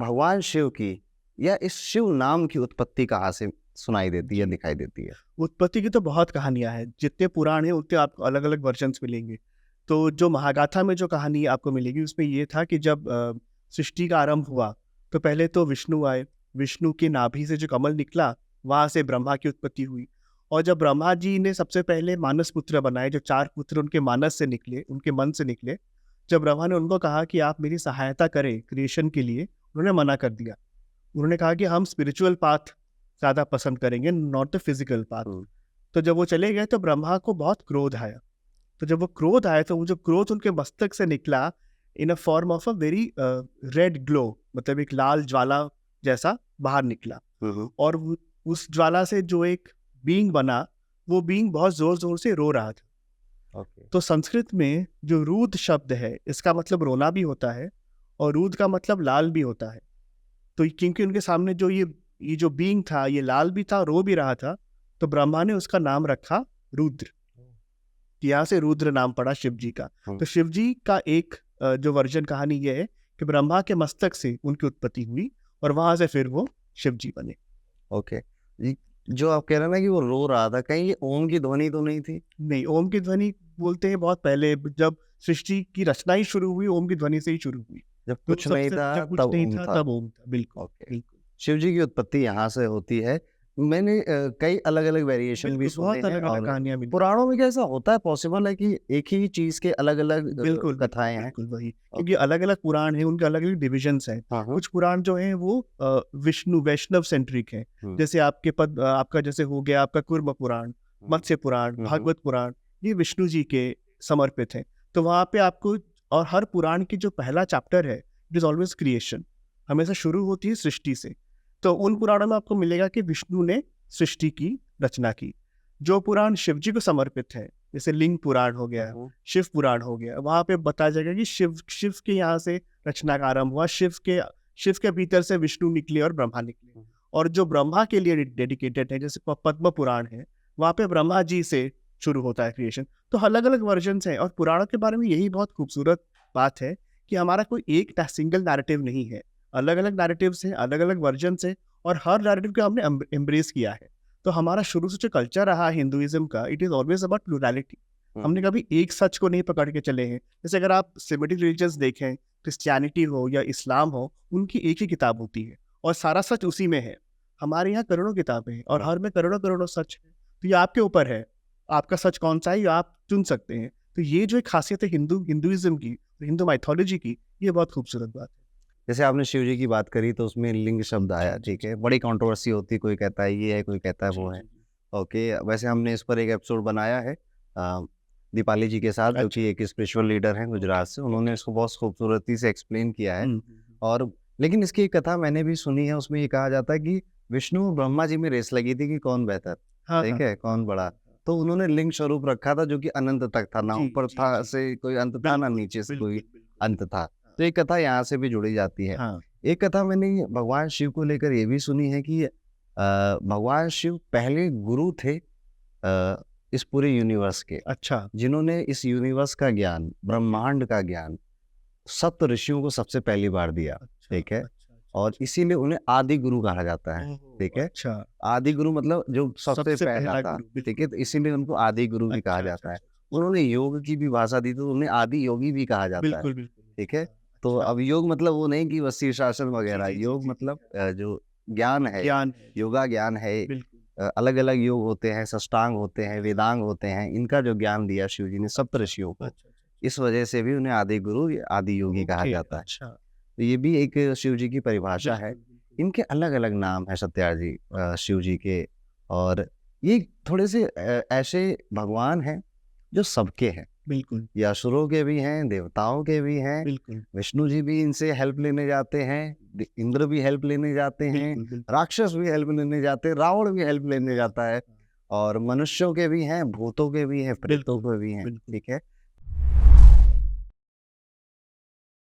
भगवान शिव की या इस शिव नाम की उत्पत्ति कहाँ से सुनाई देती है, दिखाई देती है? उत्पत्ति की तो बहुत कहानियाँ हैं, जितने पुराण हैं उतने आपको अलग-अलग वर्जन्स मिलेंगे। तो जो महागाथा में जो कहानी आपको मिलेगी उसमें ये था कि जब सृष्टि का आरंभ हुआ, तो पहले तो विष्णु आए, विष्णु की नाभि से जो कमल निकला, वहाँ से ब्रह्मा की उत्पत्ति हुई। और जब ब्रह्मा जी ने सबसे पहले मानस पुत्र बनाए, जो 4 पुत्र उनके मानस से निकले, उनके मन से निकले, जब ब्रह्मा ने उनको कहा कि आप मेरी सहायता करें क्रिएशन के लिए, उन्होंने मना कर दिया। उन्होंने कहा कि हम स्पिरिचुअल पाथ ज़्यादा पसंद करेंगे, नॉट द फिजिकल पाथ। हुँ। तो जब वो चले गए तो ब्रह्मा को बहुत क्रोध आया। तो जब वो क्रोध आया तो वो जो क्रोध उनके मस्तक से निकला in a form of a very red glow, मतलब एक लाल ज्वाला जैसा बाहर निकला। हुँ, हुँ। और उस ज्वाला से जो एक बीइंग बना, वो बीइंग बहुत जोर-जोर से रो रहा था। ओके। तो संस्कृत में जो रूद शब्द है, इसका मतलब रोना भी होता है और रूद का मतलब लाल भी होता है। तो क्योंकि उनके सामने जो ये जो बीइंग था, ये लाल भी था, रो भी रहा था, तो ब्रह्मा ने उसका नाम रखा रुद्र। यहाँ से रुद्र नाम पड़ा शिव जी का। हुँ। तो शिव जी का एक जो वर्जन कहानी ये है कि ब्रह्मा के मस्तक से उनकी उत्पत्ति हुई और वहाँ से फिर वो शिव जी बने। ओके। जी, जो आप कह रहे हैं ना कि वो रो रहा था, कहीं ये ओम की ध्वनि तो नहीं थी? नहीं, ओम की ध्वनि बोलते हैं बहुत पहले, जब सृष्टि की रचना ही शुरू हुई, ओम की ध्वनि से ही शुरू हुई। जब तो कुछ नहीं था जब कुछ तब नहीं ओम था था। तब ओम था। बिल्कुल, ओके। बिल्कुल। शिव जी की उत्पत्ति यहाँ से होती है। मैंने कई अलग-अलग वेरिएशन भी बिल्कुल, सुने बहुत हैं अलग-अलग और कहानियाँ मिलती हैं। पुराणों में क्या ऐसा होता है, पॉसिबल है कि एक ही चीज़ के अलग-अलग बिल्कुल, बिल्कुल, कथाएँ हैं? बिल्कुल वही। क्योंकि ओके। अलग-अलग पुराण हैं, उनके अलग-अलग डिविजन्स हैं। हाँ, हाँ। कुछ पुराण जो हैं वो विष्णु वैष्णव सेंट्रिक हैं। हुँ। जैसे आपका जैसे हो गया आपका कूर्म पुराण, हुँ। मत्स्य पुराण, हुँ, हुँ। भागवत पुराण, ये विष्णु जी के समर्पित हैं। तो वहाँ पे आपको और हर पुराण की जो पहला चैप्टर है, इट इज़ ऑलवेज़ क्रिएशन, हमेशा शुरू होती है सृष्टि से। तो उन पुराणों में आपको मिलेगा कि विष्णु ने सृष्टि की रचना की। जो पुराण शिव जी को समर्पित है, जैसे लिंग पुराण हो गया, हुँ, शिव पुराण हो गया, वहाँ पे बताया जाएगा कि शिव के यहाँ से रचना का आरंभ हुआ, शिव के भीतर से विष्णु निकले और ब्रह्मा निकले। हुँ। और जो ब्रह्मा के लिए डेडिकेटेड है, जैसे पद्म पुराण है, वहाँ पे ब्रह्मा जी से शुरू होता है क्रिएशन। तो अलग-अलग वर्जन्स हैं और पुराणों के बारे में यही बहुत खूबसूरत बात है कि हमारा कोई एक सिंगल नैरेटिव नहीं है। अलग-अलग नैरेटिव्स हैं, अलग-अलग वर्जन्स हैं और हर नैरेटिव को हमने एम्ब्रेस किया है। तो हमारा शुरू से जो कल्चर रहा है हिंदुइज़्म का, इट इज़ ऑलवेज़ अबाउट प्लुरैलिटी। हुँ, हमने हुँ। कभी एक सच को नहीं पकड़ के चले हैं। जैसे अगर आप सेमिटिक रिलीजन्स देखें, क्रिश्चियनिटी हो या इस्लाम हो, उनकी एक ही किताब होती है और सारा सच उसी में है। हमारे यहाँ करोड़ों किताबें हैं और हाँ। हर में करोड़ों-करोड़ों सच हैं। तो ये आपके ऊपर है, आपका सच कौन-सा है ये आप चुन सकते हैं। तो ये जो एक ख़ासियत है हिंदुइज़्म की, हिंदू माइथोलॉजी की, ये बहुत खूबसूरत बात है। जैसे आपने शिव जी की बात करी तो उसमें लिंग शब्द जी, आया, जी, ठीक जी। है? बड़ी कंट्रोवर्सी होती है, कोई कहता है ये है, कोई कहता है जी, वो है। जी, जी। ओके, वैसे हमने इस पर एक एपिसोड बनाया है दीपाली जी के साथ, जो अच्छा। कि एक स्पिरिचुअल लीडर हैं ओके, गुजरात से। ओके। उन्होंने इसको बहुत खूबसूरती से एक्सप्लेन किया है। हुँ, हुँ, हुँ। और लेकिन इसकी एक कथा मैंने भी सुनी है, उसमें ये कहा जाता है कि विष्णु और ब्रह्मा जी में रेस लगी थी कि कौन बेहतर, हाँ, हाँ, ठीक है? हाँ, हाँ, कौन बड़ा। हाँ, हाँ। तो उन्होंने लिंग स्वरूप रखा था जो कि अनंत तक था, ना जी, ऊपर जी, था जी। से कोई अंत था, ना बिल्कुल, नीचे से कोई बिल्कुल, बिल्कुल, अंत बिल्कुल। था। हाँ, तो एक कथा यहाँ से भी जुड़ी जाती है। हाँ। एक कथा मैंने भगवान शिव को लेकर ये भी सुनी है कि भगवान शिव पहले गुरु थे इस पूरे यूनिवर्स के, अच्छा। जिन्होंने इस यूनिवर्स का ज्ञान, ब्रह्मांड का ज्ञान सप्त ऋषियों को सबसे पहली बार दिया, अच्छा, ठीक है? अच्छा, अच्छा, और अच्छा। इसीलिए उन्हें आदि गुरु कहा जाता है, ठीक ओह! है? अच्छा। आदि गुरु मतलब जो सबसे सबसे पहला पहला था, गुरु, ठीक बिल्कुल, है? तो बिल्कुल। इसीलिए उनको आदि गुरु भी कहा अच्छा, अच्छा, जाता है। अच्छा, अच्छा। उन्होंने योग की भी भाषा दी तो उन्हें आदि योगी भी कहा जाता है, बिल्कुल, बिल्कुल, ठीक बिल्कुल। है? हाँ, तो अच्छा। अब योग मतलब वो नहीं कि बस शीर्षासन जी, वगैरह, जी, जी, योग जी, जी, मतलब हाँ। जो ज्ञान है, ज्ञान है, जी। योगा ज्ञान है, बिल्कुल। अलग-अलग योग होते हैं, साष्टांग होते हैं, वेदांग होते हैं, इनका जो ज्ञान दिया शिव जी ने अच्छा, सप्तऋषियों को, अच्छा, अच्छा, इस वजह से भी उन्हें आदि गुरु या आदि योगी कहा ओके, जाता है। अच्छा। तो ये भी एक शिव जी की परिभाषा है। बिल्कुल, बिल्कुल। इनके अलग-अलग नाम हैं सत्यार जी शिव जी के। और ये थोड़े से ऐसे भगवान हैं जो सबके हैं। बिल्कुल, ये असुरों के भी हैं, देवताओं के भी हैं, बिल्कुल, विष्णु जी भी इनसे हेल्प लेने जाते हैं, इंद्र भी हेल्प लेने जाते हैं, बिल्कुल, बिल्कुल। राक्षस भी हेल्प लेने जाते हैं, रावण भी हेल्प लेने जाता है हाँ, और मनुष्यों के भी हैं, भूतों के भी हैं, प्रेतों बिल्कुल, के भी हैं, बिल्कुल। ठीक है?